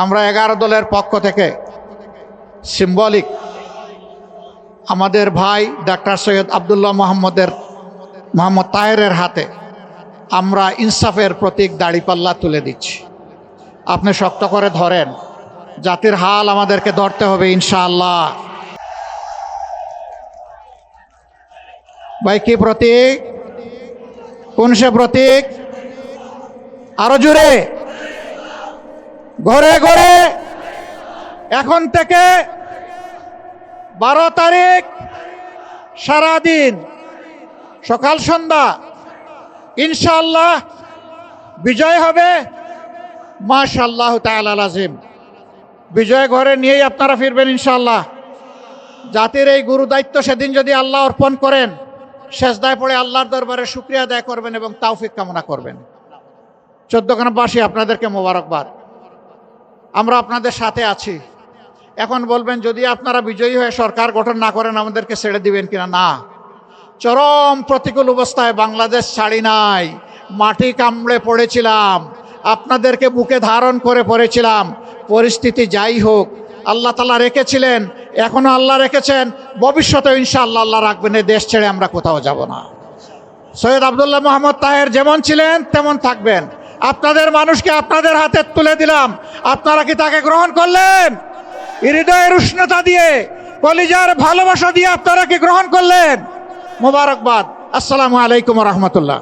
আমরা 11 দলের পক্ষ থেকে সিম্বলিক আমাদের ভাই ডাক্তার সৈয়দ আব্দুল্লাহ মোহাম্মদ তাহেরের হাতে আমরা ইনসাফের প্রতীক দাড়িপাল্লা তুলে দিচ্ছি। আপনি শক্ত করে ধরেন, জাতির হাল আমাদেরকে ধরতে হবে ইনশাআল্লাহ। ভাই কি প্রতীক? কোন সে প্রতীক? আরো জোরে, ঘরে ঘরে এখন থেকে 12 তারিখ সারাদিন সকাল সন্ধ্যা ইনশাআল্লাহ বিজয় হবে। মাশাআল্লাহ তাআলা লাজিম। বিজয় ঘরে নিয়েই আপনারা ফিরবেন ইনশাআল্লাহ। জাতির এই গুরু দায়িত্ব সেদিন যদি আল্লাহ অর্পণ করেন, সেজদায় পড়ে আল্লাহর দরবারে শুকরিয়া আদায় করবেন এবং তৌফিক কামনা করবেন। 14 গ্রামবাসী আপনাদেরকে মোবারকবাদ। আমরা আপনাদের সাথে আছি। এখন বলবেন যদি আপনারা বিজয়ী হয়ে সরকার গঠন না করেন আমাদেরকে ছেড়ে দিবেন কিনা? না, চরম প্রতিকূল অবস্থায় বাংলাদেশ ছাড়ি নাই, মাটি কামড়ে পড়েছিলাম, আপনাদেরকে বুকে ধারণ করে পড়েছিলাম। পরিস্থিতি যাই হোক আল্লাহ তাআলা রেখেছিলেন, এখনো আল্লাহ রেখেছেন, ভবিষ্যতে ইনশাআল্লাহ আল্লাহ রাখবেন। এই দেশ ছেড়ে আমরা কোথাও যাব না। সৈয়দ আব্দুল্লাহ মোহাম্মদ তাহের যেমন ছিলেন তেমন থাকবেন। আপনাদের মানুষকে আপনাদের হাতে তুলে দিলাম, আপনারা কি তাকে গ্রহণ করলেন? হৃদয়ের উষ্ণতা দিয়ে, কলিজার ভালোবাসা দিয়ে আপনারা কি গ্রহণ করলেন? মোবারকবাদ। আসসালামু আলাইকুম ওয়া রাহমাতুল্লাহ।